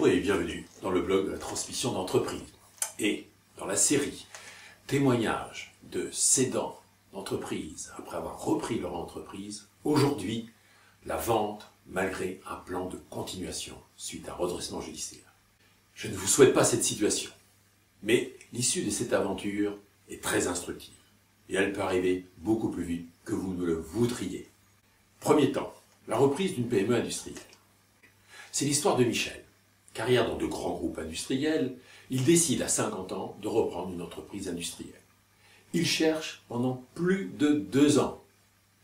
Bonjour et bienvenue dans le blog de la transmission d'entreprise. Et dans la série témoignages de cédants d'entreprise après avoir repris leur entreprise, aujourd'hui, la vente malgré un plan de continuation suite à un redressement judiciaire. Je ne vous souhaite pas cette situation, mais l'issue de cette aventure est très instructive et elle peut arriver beaucoup plus vite que vous ne le voudriez. Premier temps, la reprise d'une PME industrielle. C'est l'histoire de Michel. Carrière dans de grands groupes industriels, il décide à 50 ans de reprendre une entreprise industrielle. Il cherche pendant plus de 2 ans.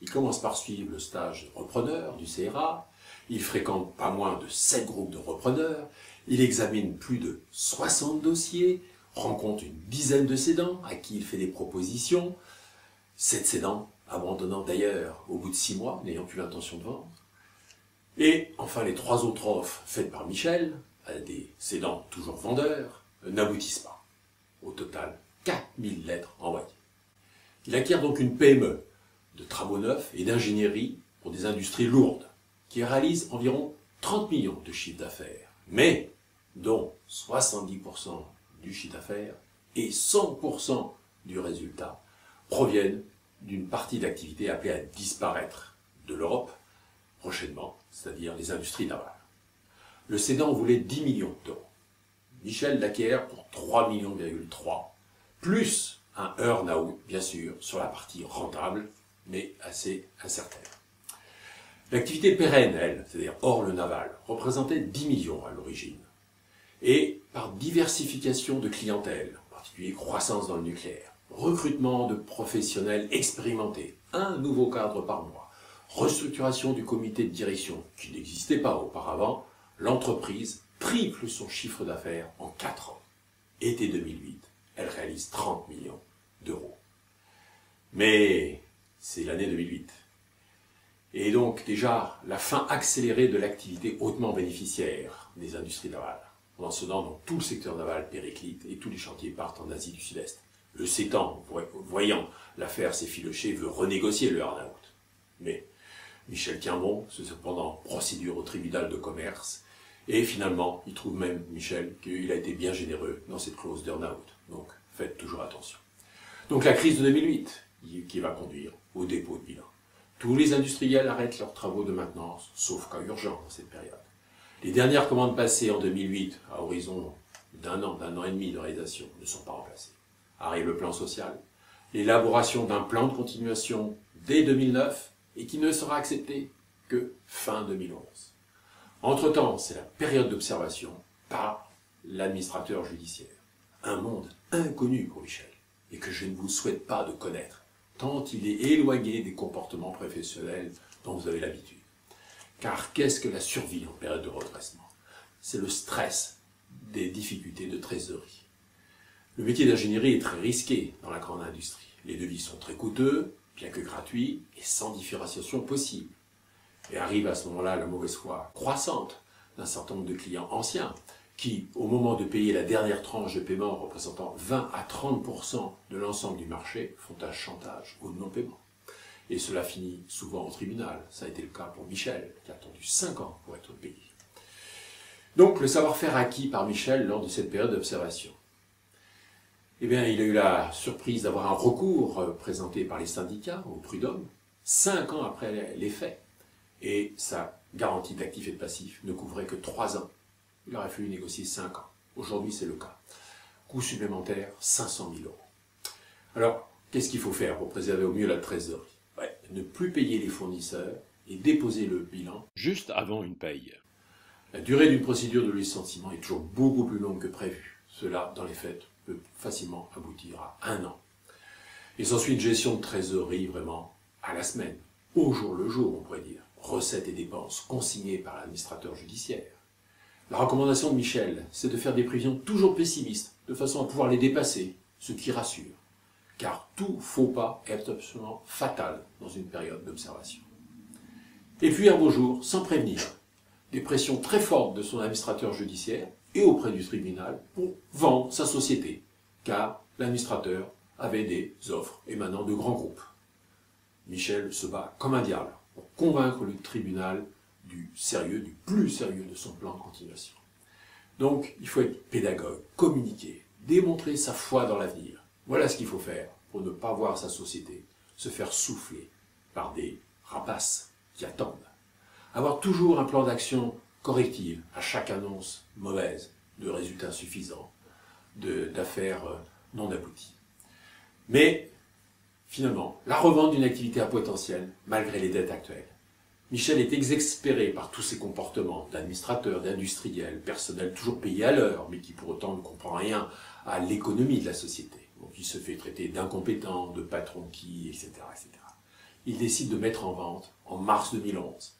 Il commence par suivre le stage de repreneur du CRA, il fréquente pas moins de 7 groupes de repreneurs, il examine plus de 60 dossiers, rencontre une dizaine de cédants à qui il fait des propositions, 7 cédants abandonnant d'ailleurs au bout de 6 mois, n'ayant plus l'intention de vendre. Et enfin les 3 autres offres faites par Michel, à des cédants toujours vendeurs, n'aboutissent pas. Au total, 4000 lettres envoyées. Il acquiert donc une PME de travaux neufs et d'ingénierie pour des industries lourdes, qui réalisent environ 30 millions de chiffre d'affaires, mais dont 70% du chiffre d'affaires et 100% du résultat proviennent d'une partie d'activité appelée à disparaître de l'Europe prochainement, c'est-à-dire les industries navales. Le cédant voulait 10 millions d'euros. Michel l'acquiert pour 3,3 millions, plus un earn-out, bien sûr, sur la partie rentable, mais assez incertaine. L'activité pérenne, elle, c'est-à-dire hors le naval, représentait 10 millions à l'origine. Et par diversification de clientèle, en particulier croissance dans le nucléaire, recrutement de professionnels expérimentés, un nouveau cadre par mois, restructuration du comité de direction qui n'existait pas auparavant, l'entreprise triple son chiffre d'affaires en 4 ans. Été 2008, elle réalise 30 millions d'euros. Mais c'est l'année 2008. Et donc déjà la fin accélérée de l'activité hautement bénéficiaire des industries navales. Pendant ce temps, dans tout le secteur naval périclite et tous les chantiers partent en Asie du Sud-Est. Le cédant, voyant l'affaire s'effilocher, veut renégocier le earn-out. Mais Michel tient bon, c'est cependant procédure au tribunal de commerce. Et finalement, il trouve même, Michel, qu'il a été bien généreux dans cette clause d'earn-out. Donc, faites toujours attention. Donc la crise de 2008, qui va conduire au dépôt de bilan. Tous les industriels arrêtent leurs travaux de maintenance, sauf cas urgent dans cette période. Les dernières commandes passées en 2008, à horizon d'un an et demi de réalisation, ne sont pas remplacées. Arrive le plan social, l'élaboration d'un plan de continuation dès 2009, et qui ne sera accepté que fin 2011. Entre-temps, c'est la période d'observation par l'administrateur judiciaire. Un monde inconnu pour Michel, et que je ne vous souhaite pas de connaître, tant il est éloigné des comportements professionnels dont vous avez l'habitude. Car qu'est-ce que la survie en période de redressement? C'est le stress des difficultés de trésorerie. Le métier d'ingénierie est très risqué dans la grande industrie. Les devis sont très coûteux, bien que gratuits, et sans différenciation possible. Et arrive à ce moment-là la mauvaise foi croissante d'un certain nombre de clients anciens qui, au moment de payer la dernière tranche de paiement représentant 20 à 30% de l'ensemble du marché, font un chantage au non-paiement. Et cela finit souvent au tribunal. Ça a été le cas pour Michel, qui a attendu 5 ans pour être payé. Donc le savoir-faire acquis par Michel lors de cette période d'observation. Eh bien, il a eu la surprise d'avoir un recours présenté par les syndicats au prud'homme, 5 ans après les faits. Et sa garantie d'actifs et de passifs ne couvrait que 3 ans. Il aurait fallu négocier 5 ans. Aujourd'hui, c'est le cas. Coût supplémentaire, 500 000 euros. Alors, qu'est-ce qu'il faut faire pour préserver au mieux la trésorerie? Ne plus payer les fournisseurs et déposer le bilan juste avant une paye. La durée d'une procédure de licenciement est toujours beaucoup plus longue que prévu. Cela, dans les faits, peut facilement aboutir à 1 an. Et s'ensuit une gestion de trésorerie vraiment à la semaine, au jour le jour, on pourrait dire. Recettes et dépenses consignées par l'administrateur judiciaire. La recommandation de Michel, c'est de faire des prévisions toujours pessimistes, de façon à pouvoir les dépasser, ce qui rassure. Car tout faux pas est absolument fatal dans une période d'observation. Et puis un beau jour, sans prévenir, des pressions très fortes de son administrateur judiciaire et auprès du tribunal pour vendre sa société, car l'administrateur avait des offres émanant de grands groupes. Michel se bat comme un diable pour convaincre le tribunal du sérieux, du plus sérieux de son plan de continuation. Donc, il faut être pédagogue, communiquer, démontrer sa foi dans l'avenir. Voilà ce qu'il faut faire pour ne pas voir sa société se faire souffler par des rapaces qui attendent. Avoir toujours un plan d'action correctif à chaque annonce mauvaise, de résultats insuffisants, d'affaires non abouties. Mais, finalement, la revente d'une activité à potentiel, malgré les dettes actuelles. Michel est exaspéré par tous ces comportements d'administrateurs, d'industriels, personnel toujours payé à l'heure, mais qui pour autant ne comprend rien à l'économie de la société. Donc il se fait traiter d'incompétent, de patron qui, etc., etc. Il décide de mettre en vente en mars 2011.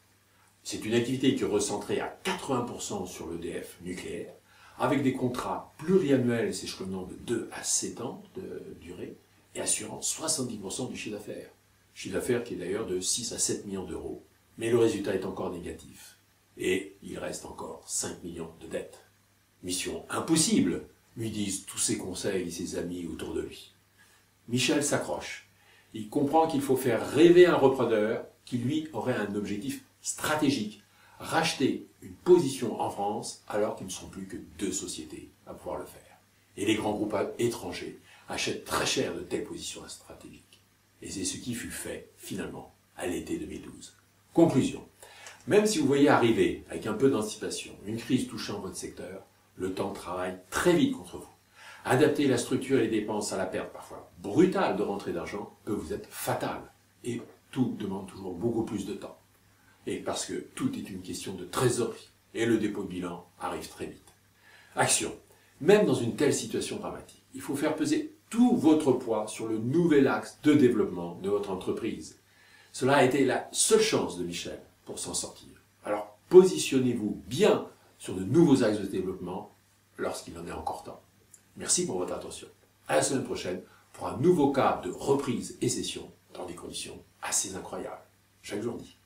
C'est une activité qui est recentrée à 80% sur l'EDF nucléaire, avec des contrats pluriannuels s'échelonnant de 2 à 7 ans de durée, et assurant 70% du chiffre d'affaires. Chiffre d'affaires qui est d'ailleurs de 6 à 7 millions d'euros. Mais le résultat est encore négatif. Et il reste encore 5 millions de dettes. Mission impossible, lui disent tous ses conseils et ses amis autour de lui. Michel s'accroche. Il comprend qu'il faut faire rêver un repreneur qui, lui, aurait un objectif stratégique. Racheter une position en France alors qu'ils ne sont plus que 2 sociétés à pouvoir le faire. Et les grands groupes étrangers achètent très cher de telles positions stratégiques. Et c'est ce qui fut fait, finalement, à l'été 2012. Conclusion. Même si vous voyez arriver, avec un peu d'anticipation, une crise touchant votre secteur, le temps travaille très vite contre vous. Adapter la structure et les dépenses à la perte parfois brutale de rentrée d'argent peut vous être fatal. Et tout demande toujours beaucoup plus de temps. Et parce que tout est une question de trésorerie. Et le dépôt de bilan arrive très vite. Action. Même dans une telle situation dramatique, il faut faire peser tout votre poids sur le nouvel axe de développement de votre entreprise. Cela a été la seule chance de Michel pour s'en sortir. Alors, positionnez-vous bien sur de nouveaux axes de développement lorsqu'il en est encore temps. Merci pour votre attention. À la semaine prochaine pour un nouveau cas de reprise et cession dans des conditions assez incroyables. Chaque jour dit.